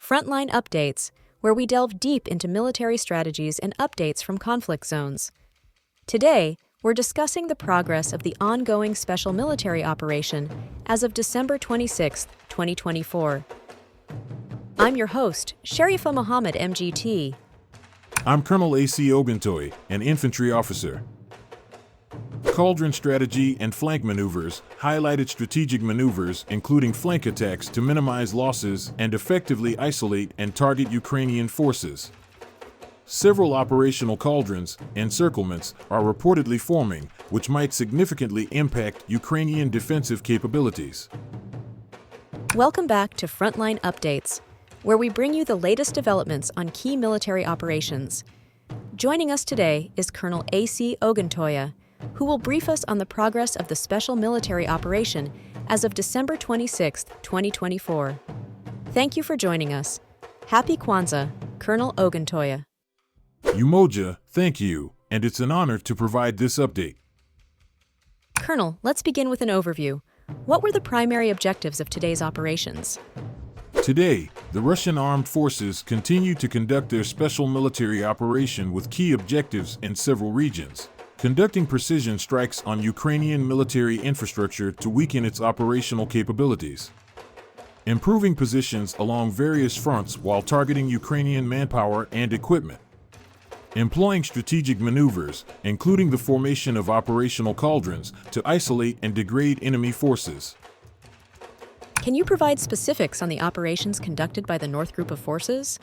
Frontline Updates, where we delve deep into military strategies and updates from conflict zones. Today, we're discussing the progress of the ongoing special military operation as of December 26, 2024. I'm your host, Sharifa Muhammad MGT. I'm Colonel A.C. Oguntoye, an infantry officer. Cauldron strategy and flank maneuvers highlighted strategic maneuvers including flank attacks to minimize losses and effectively isolate and target Ukrainian forces. Several operational cauldrons, encirclements, are reportedly forming, which might significantly impact Ukrainian defensive capabilities. Welcome back to Frontline Updates, where we bring you the latest developments on key military operations. Joining us today is Colonel A.C. Oguntoye, who will brief us on the progress of the special military operation as of December 26, 2024. Thank you for joining us. Happy Kwanzaa, Colonel Oguntoye. Umoja, thank you, and it's an honor to provide this update. Colonel, let's begin with an overview. What were the primary objectives of today's operations? Today, the Russian armed forces continue to conduct their special military operation with key objectives in several regions, conducting precision strikes on Ukrainian military infrastructure to weaken its operational capabilities, improving positions along various fronts while targeting Ukrainian manpower and equipment, employing strategic maneuvers, including the formation of operational cauldrons to isolate and degrade enemy forces. Can you provide specifics on the operations conducted by the North Group of Forces?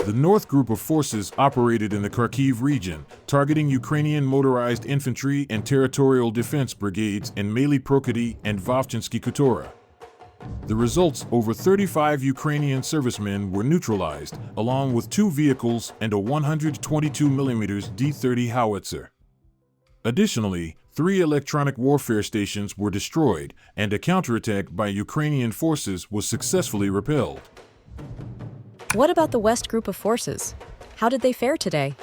The North Group of Forces operated in the Kharkiv region, targeting Ukrainian motorized infantry and territorial defense brigades in Maly Prokody and Vovchinsky Khutora. The results: over 35 Ukrainian servicemen were neutralized, along with 2 vehicles and a 122mm D-30 howitzer. Additionally, 3 electronic warfare stations were destroyed, and a counterattack by Ukrainian forces was successfully repelled. What about the West Group of Forces? How did they fare today?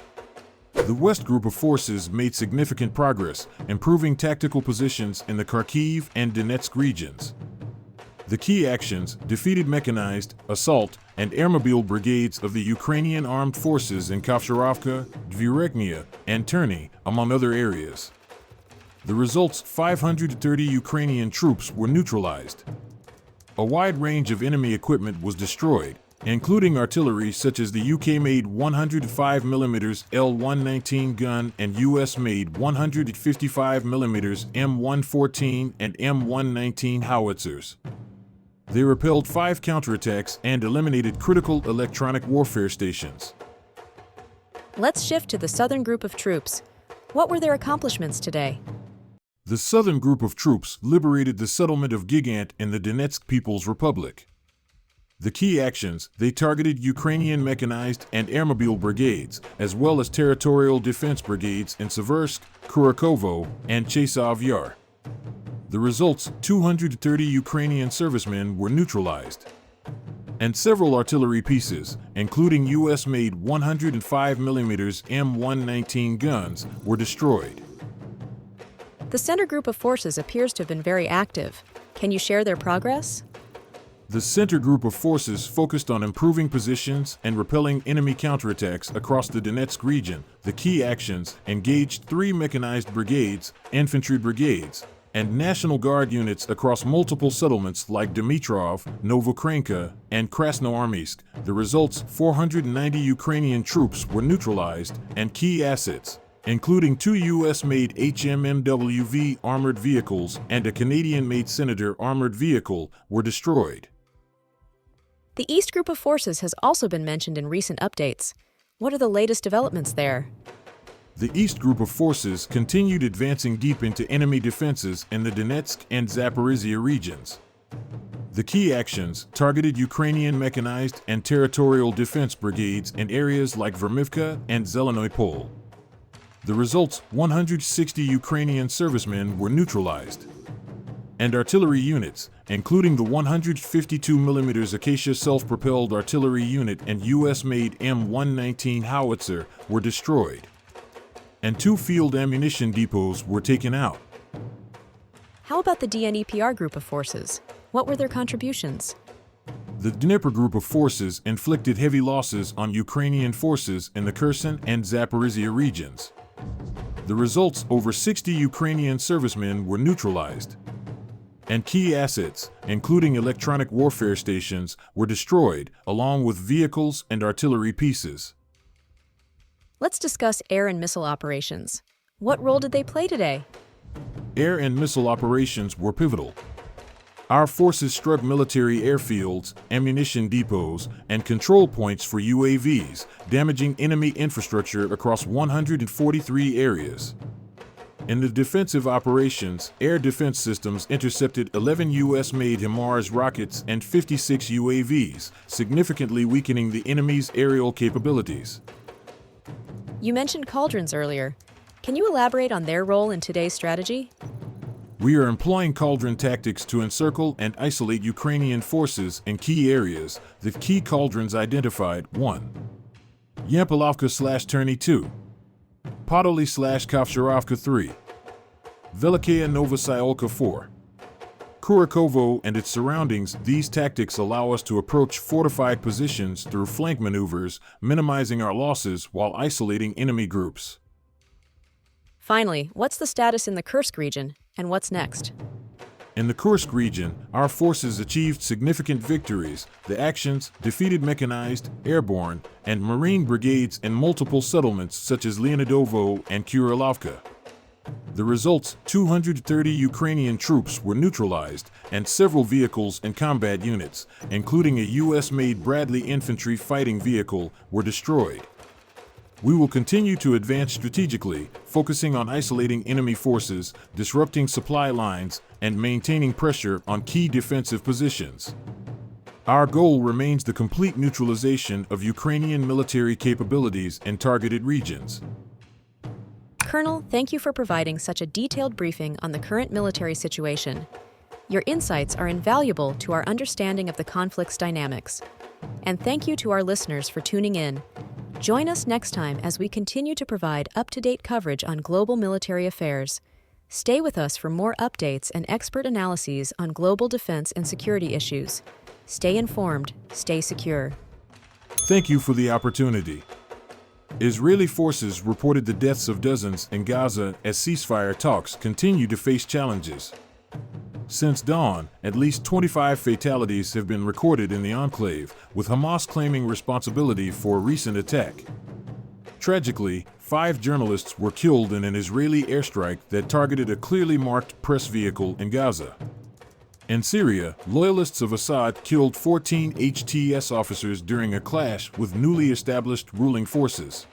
The West Group of Forces made significant progress, improving tactical positions in the Kharkiv and Donetsk regions. The key actions defeated mechanized, assault, and airmobile brigades of the Ukrainian armed forces in Kovsharovka, Dvireknia, and Terny, among other areas. The results: 530 Ukrainian troops were neutralized. A wide range of enemy equipment was destroyed, including artillery such as the UK-made 105mm L-119 gun and US-made 155mm M114 and M119 howitzers. They repelled 5 counterattacks and eliminated critical electronic warfare stations. Let's shift to the Southern Group of Troops. What were their accomplishments today? The Southern Group of Troops liberated the settlement of Gigant in the Donetsk People's Republic. The key actions: they targeted Ukrainian mechanized and airmobile brigades, as well as territorial defense brigades in Seversk, Kurakovo, and Chasov Yar. The results: 230 Ukrainian servicemen were neutralized, and several artillery pieces, including US-made 105mm M119 guns, were destroyed. The Center Group of Forces appears to have been very active. Can you share their progress? The Center Group of Forces focused on improving positions and repelling enemy counterattacks across the Donetsk region. The key actions engaged 3 mechanized brigades, infantry brigades, and National Guard units across multiple settlements like Dmitrov, Novokrenka, and Krasnoarmeysk. The results: 490 Ukrainian troops were neutralized, and key assets, including 2 US-made HMMWV armored vehicles and a Canadian-made Senator armored vehicle, were destroyed. The East Group of Forces has also been mentioned in recent updates. What are the latest developments there? The East Group of Forces continued advancing deep into enemy defenses in the Donetsk and Zaporizhia regions. The key actions targeted Ukrainian mechanized and territorial defense brigades in areas like Vermivka and Zelenoy Pole. The results: 160 Ukrainian servicemen were neutralized, and artillery units, including the 152mm Acacia self-propelled artillery unit and US-made M119 howitzer, were destroyed, and 2 field ammunition depots were taken out. How about the DNEPR Group of Forces? What were their contributions? The Dnipro group of forces inflicted heavy losses on Ukrainian forces in the Kherson and Zaporizhia regions. The results: over 60 Ukrainian servicemen were neutralized, and key assets, including electronic warfare stations, were destroyed, along with vehicles and artillery pieces. Let's discuss air and missile operations. What role did they play today? Air and missile operations were pivotal. Our forces struck military airfields, ammunition depots, and control points for UAVs, damaging enemy infrastructure across 143 areas. In the defensive operations, air defense systems intercepted 11 U.S.-made HIMARS rockets and 56 UAVs, significantly weakening the enemy's aerial capabilities. You mentioned cauldrons earlier. Can you elaborate on their role in today's strategy? We are employing cauldron tactics to encircle and isolate Ukrainian forces in key areas. The key cauldrons identified: 1. Yampilovka/Terny 2. Podoly/Kovsharovka 3. Velikaya Novosayolka 4. Kurakovo and its surroundings. These tactics allow us to approach fortified positions through flank maneuvers, minimizing our losses while isolating enemy groups. Finally, what's the status in the Kursk region, and what's next? In the Kursk region, our forces achieved significant victories. The actions defeated mechanized, airborne, and marine brigades in multiple settlements such as Leonidovo and Kurilovka. The results: 230 Ukrainian troops were neutralized, and several vehicles and combat units, including a U.S.-made Bradley infantry fighting vehicle, were destroyed. We will continue to advance strategically, focusing on isolating enemy forces, disrupting supply lines, and maintaining pressure on key defensive positions. Our goal remains the complete neutralization of Ukrainian military capabilities in targeted regions. Colonel, thank you for providing such a detailed briefing on the current military situation. Your insights are invaluable to our understanding of the conflict's dynamics. And thank you to our listeners for tuning in. Join us next time as we continue to provide up-to-date coverage on global military affairs. Stay with us for more updates and expert analyses on global defense and security issues. Stay informed, stay secure. Thank you for the opportunity. Israeli forces reported the deaths of dozens in Gaza as ceasefire talks continue to face challenges. Since dawn, at least 25 fatalities have been recorded in the enclave, with Hamas claiming responsibility for a recent attack. Tragically, 5 journalists were killed in an Israeli airstrike that targeted a clearly marked press vehicle in Gaza. In Syria, loyalists of Assad killed 14 HTS officers during a clash with newly established ruling forces.